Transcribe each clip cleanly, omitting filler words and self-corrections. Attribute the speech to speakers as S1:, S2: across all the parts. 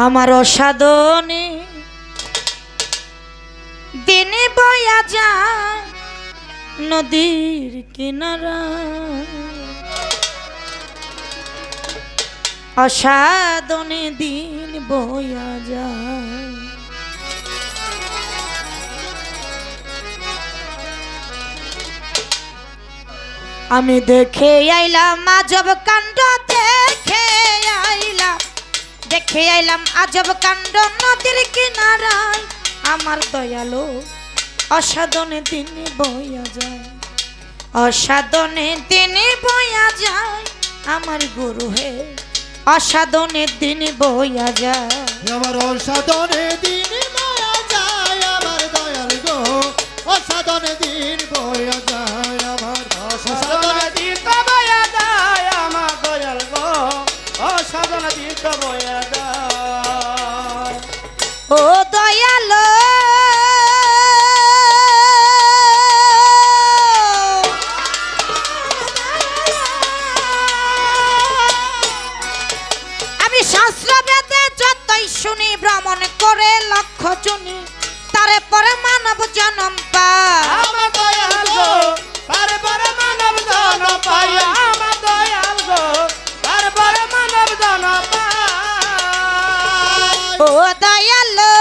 S1: আমার অসাধনে দিনে বয়া যায় নদীর কিনারা, অসাধনে দিন বয়া যায়। আমি দেখে আইলাম আজব কাণ্ড, দেখে আইলাম আজব কাণ্ড নদীর কিনারায়। আমার দয়ালো অসাধনে দিন বয়া যায়, অসাধনে দিন বয়া যায়। আমার গুরু হে অসাধনে দিন বয়া যায়,
S2: আমার অসাধনে দিন বয়া যায়। আমার দয়াল গো অসাধনে দিন বয়া যায়, আমার অসাধনে দিন বয়া যায়। আমার দয়াল গো অসাধনে দিন বয়া যায়।
S1: ও দয়ালো আমি শাস্ত্র বেদে যতই শুনি, ভ্রমণ করে লক্ষ জনি তারে পরে মানব জন্ম পায়।
S2: আমার দয়াল গো তারে পরে মানব জন্ম পায়, আমার দয়াল গো তারে পরে মানব জন্ম পায়।
S1: ও দয়ালো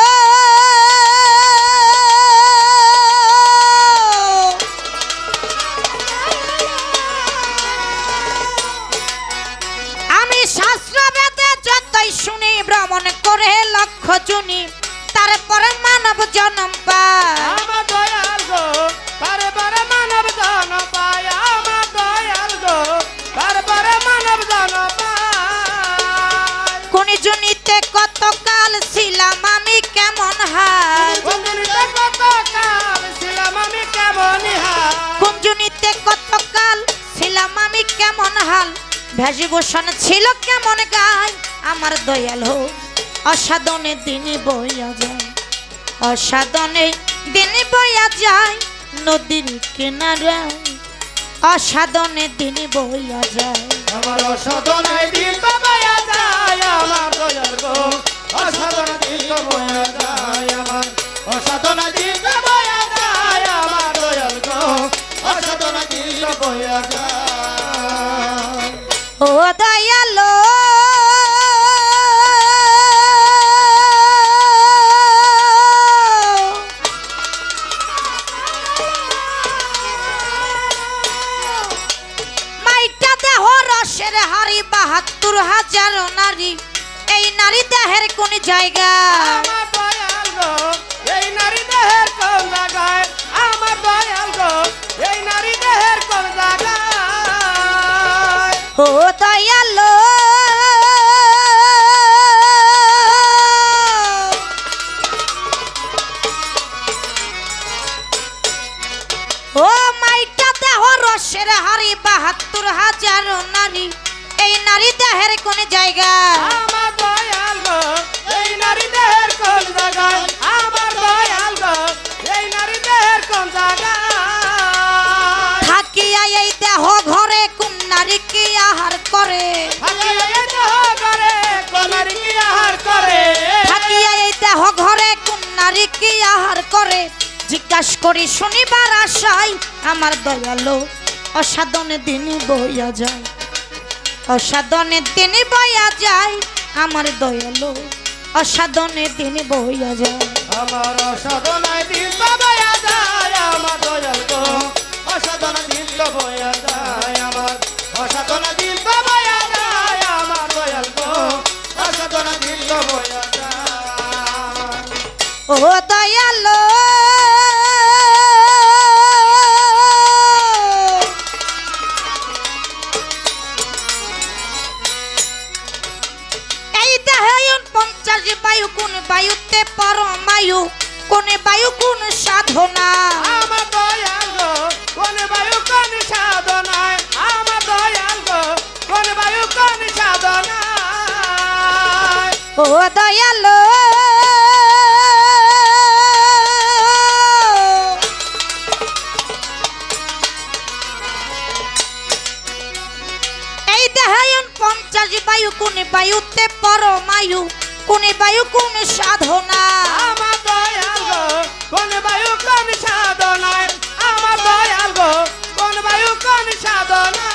S1: আমি শাস্ত্র বেদে যতই শুনি, ভ্রমণ করে লক্ষ জনি তারপরে মানব জন্ম পায়।
S2: আমার দয়াল গো তারে পরে মানব জন্ম পায়, আমার দয়াল গো তারে পরে মানব জন্ম পায়।
S1: কোন জনিতে কত কাল ছিলাম আমি কেমন হাল,
S2: কোন জনিতে কত কাল ছিলাম আমি কেমন হাল,
S1: কোন জনিতে কত কাল ছিলাম আমি কেমন হাল। ভেষভূষণ ছিল কেমন গায়। আমার দয়াল হো অসাধনে দিন বয়া যায়, অসাধনে দিন বয়া যায় নদীর কিনারায়, অসাধনে দিন বয়া যায়।
S2: আমার অসাধনে দিন বয়া যায়, আমার দয়াল গো অসাধনে দিন বয়া যায়। আমার অসাধনে দিন বয়া যায়, আমার দয়াল গো অসাধনে দিন বয়া যায়।
S1: ও দয়ালো মাইটা দেহ রসের হারি ৭২,০০০ নারী, এই নারী দেহের কোন জায়গা।
S2: আমার দয়াল গো এই নারী দেহের কোন জায়গায়, আমার দয়াল গো এই নারী দেহের কোন জায়গায়।
S1: ও দয়ালো ও মাইটা দেহ রসের হারি ৭২,০০০ নারী, এই নারী দেহের কোন জায়গা।
S2: আমার দয়াল গো এই নারী দেহের কোন জায়গায়, আমার দয়াল গো এই নারী দেহের কোন জায়গায়।
S1: থাকিয়া এই দেহ ঘরে কোন নারী কি আহার করে,
S2: থাকিয়া এই দেহ ঘরে কোন নারী কি আহার করে,
S1: থাকিয়া এই দেহ ঘরে কোন নারী কি আহার করে। জিজ্ঞাস করি শুনিবার আশায়। আমার দয়ালো অসাধনে দিন বইয়া যায়, অসাধনে দিন বইয়া যায়। আমার দয়ালো অসাধনে দিন বইয়া যায়।
S2: আমার অসাধনায় দিন বয়া যায়, আমার দয়াল গো অসাধনা দিন বয়া যায়। আমার অসাধনা দিন বয়া যায়, আমার দয়াল গো অসাধনা দিন বয়া যায়।
S1: ও দয়ালো এই দেহে ৪৯ বায়ু, কোন বায়ুতে পরমায়ু, কোন বায়ু কোন সাধনা।
S2: আমার দয়াল গো কোন বায়ু কোন সাধনায়, আমার দয়াল গো কোন বায়ু কোন সাধনায়।
S1: ও দয়ালো এই দেহে ৪৯ বায়ু, কোন বায়ুতে পরমায়ু, কোন বায়ু কোন সাধনা
S2: আমার দয়াল গো কোন বায়ু কোন সাধনায় আমার দয়াল গো কোন বায়ু কোন সাধনায়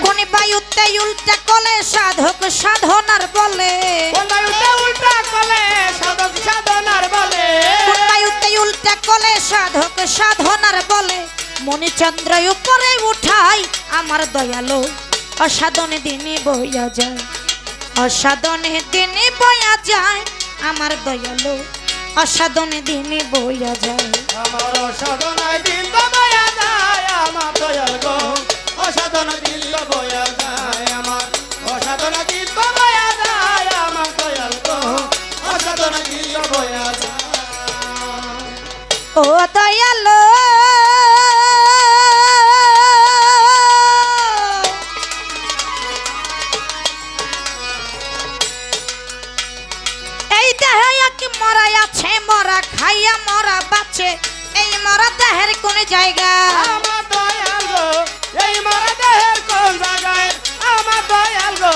S1: কোন বায়ুতে উল্টা কলে সাধক সাধনার বলে
S2: কোন বায়ুতে উল্টা কলে সাধক সাধনার বলে
S1: কোন বায়ুতে উল্টা কলে সাধক সাধনার বলে মণিচন্দ্র উপরে উঠাই আমার দয়ালো অসাধনে দিনে বইয়া যায় অসাধনে দিনে বইয়া যায় আমার দয়ালো অসাধনে দিনে বইয়া যায়
S2: আমার অসাধনায় দিন বয়া যায় আমার দয়াল গো অসাধনা দিন বয়া যায় আমার অসাধনা দিন বয়া যায় আমার দয়াল গো অসাধনা দিন বয়া যায়
S1: ও দয়ালো এই দেহে কি মরা আছে মরা খাইয়া মরা বাঁচে এই মরা দেহের কোন জায়গা
S2: আমার দয়াল গো এই মরা দেহের কোন জায়গায় আমার দয়াল গো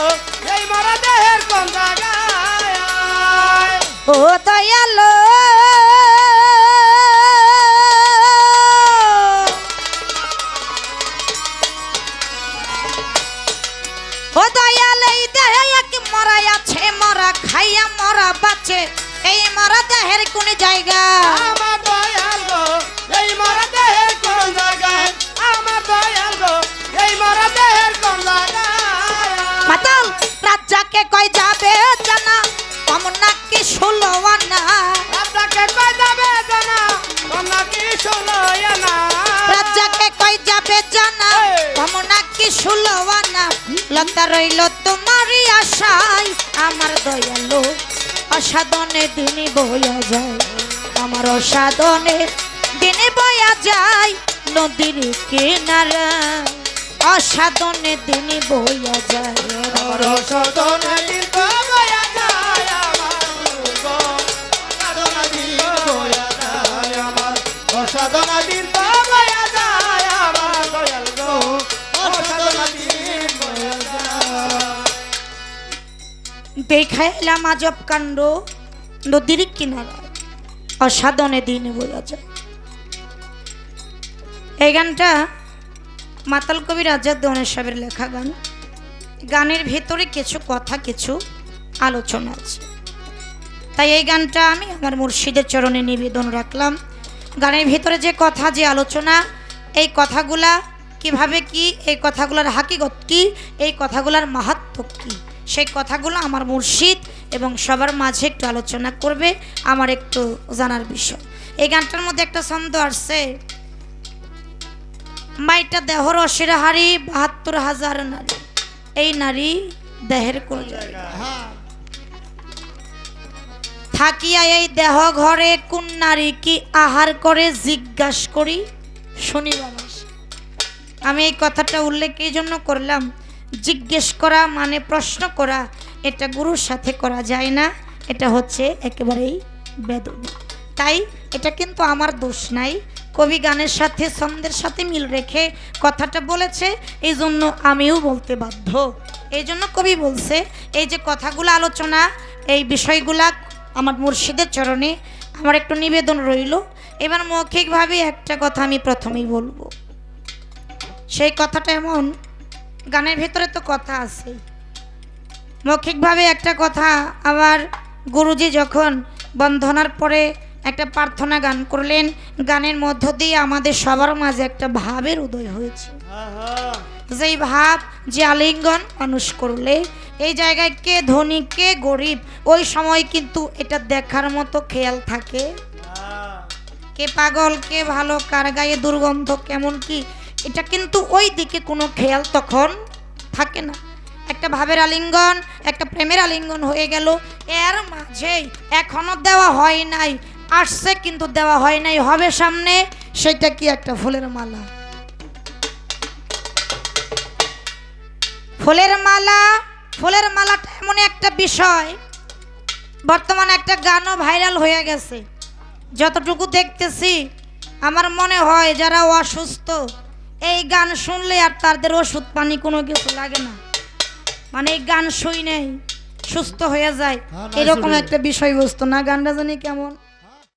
S2: এই মরা দেহের কোন জায়গায়
S1: ও দয়ালো ও দয়াল এই দেহে কি মরা আছে মরা খাইয়া মরা বাঁচে এই মরা দেহের কোন জায়গা
S2: আমার দয়াল গো এই মরা দেহের কোন জায়গায় আমার দয়াল গো এই মরা দেহের কোন জায়গায়
S1: মাতাল রাজাকে কই যাবে জানা কম নাকি ষোলো আনা
S2: আপনাকে কই যাবে জানা তোমরা কি শুনো না
S1: রাজাকে কই যাবে জানা কম নাকি ষোলো আনা লতা রইল তোমারই আশায় আমার দয়ালো অসাধনে দিনে বয়া যায় আমার অসাধনে দিনে বয়া যায় নদীর কিনারা অসাধনে দিনে বয়া যায়
S2: আমার অসাধনা দিন বয়া যায় আমার গো অসাধনা দিন বয়া যায় আমার অসাধনা দিন বয়া যায় আমার দয়াল গো অসাধনা দিন বয়া যায়
S1: দেখাইলাম আজব কাণ্ড নদীর কিনারায় অসাধনে দিনে বয়া যায়। এই গানটা মাতাল কবির আজাদ দোহানের সাহেবের লেখা গান। গানের ভেতরে কিছু কথা কিছু আলোচনা আছে, তাই এই গানটা আমি আমার মুর্শিদের চরণে নিবেদন রাখলাম। গানের ভেতরে যে কথা যে আলোচনা, এই কথাগুলা কিভাবে কি, এই কথাগুলার হাকিকত কি, এই কথাগুলার মাহাত্ম্য কি, সেই কথাগুলো আমার মুর্শিদ এবং সবার মাঝে একটু আলোচনা করবে, আমার একটু জানার বিষয়। এই গানটার মধ্যে একটা ছন্দ আসছে, মাইটা দেহর অসির হারি ৭২,০০০ নারী, এই নারী দেহের কোন জায়গা থাকিয়া এই দেহ ঘরে কোন নারী কি আহার করে জিজ্ঞাস করি শনিবার মাসে। আমি এই কথাটা উল্লেখ এই জন্য করলাম, জিজ্ঞেস করা মানে প্রশ্ন করা, এটা গুরুর সাথে করা যায় না, এটা হচ্ছে একেবারেই বেদবি। তাই এটা কিন্তু আমার দোষ নাই, কবি গানের সাথে ছন্দের সাথে মিল রেখে কথাটা বলেছে, এই জন্য আমিও বলতে বাধ্য। এই জন্য কবি বলছে এই যে কথাগুলো আলোচনা, এই বিষয়গুলা আমার মুর্শিদের চরণে আমার একটু নিবেদন রইল। এবার মৌখিকভাবে একটা কথা আমি প্রথমেই বলবো। সেই কথাটা এমন, গানের ভেতরে তো কথা আছে, মৌখিকভাবে একটা কথা। আবার গুরুজি যখন বন্ধনার পরে একটা প্রার্থনা গান করলেন, গানের মধ্য দিয়ে আমাদের সবার মাঝে একটা ভাবের উদয় হয়েছে। যেই ভাব যে আলিঙ্গন মানুষ করলে এই জায়গায় কে ধনী কে গরিব, ওই সময় কিন্তু এটা দেখার মতো খেয়াল থাকে, কে পাগল কে ভালো, কার গায়ে দুর্গন্ধ কেমন কি, এটা কিন্তু ওই দিকে কোনো খেয়াল তখন থাকে না। একটা ভাবের আলিঙ্গন, একটা প্রেমের আলিঙ্গন হয়ে গেল, এর মাঝেই এখনো দেওয়া হয় নাই, আসছে কিন্তু দেওয়া হয় নাই, হবে সামনে, সেটা কি একটা ফুলের মালা। ফুলের মালা, ফুলের মালাটা এমন একটা বিষয়, বর্তমানে একটা গানও ভাইরাল হয়ে গেছে। যতটুকু দেখতেছি আমার মনে হয় যারা অসুস্থ এই গান শুনলে আর তাদের ওষুধ পানি কোনো কিছু লাগে না, মানে এই গান শুই নেই সুস্থ হয়ে যায়
S2: হ্যাঁ, নাই
S1: এরকম
S2: ছুটি।
S1: একটা বিষয়বস্তু না গানটা জানি কেমন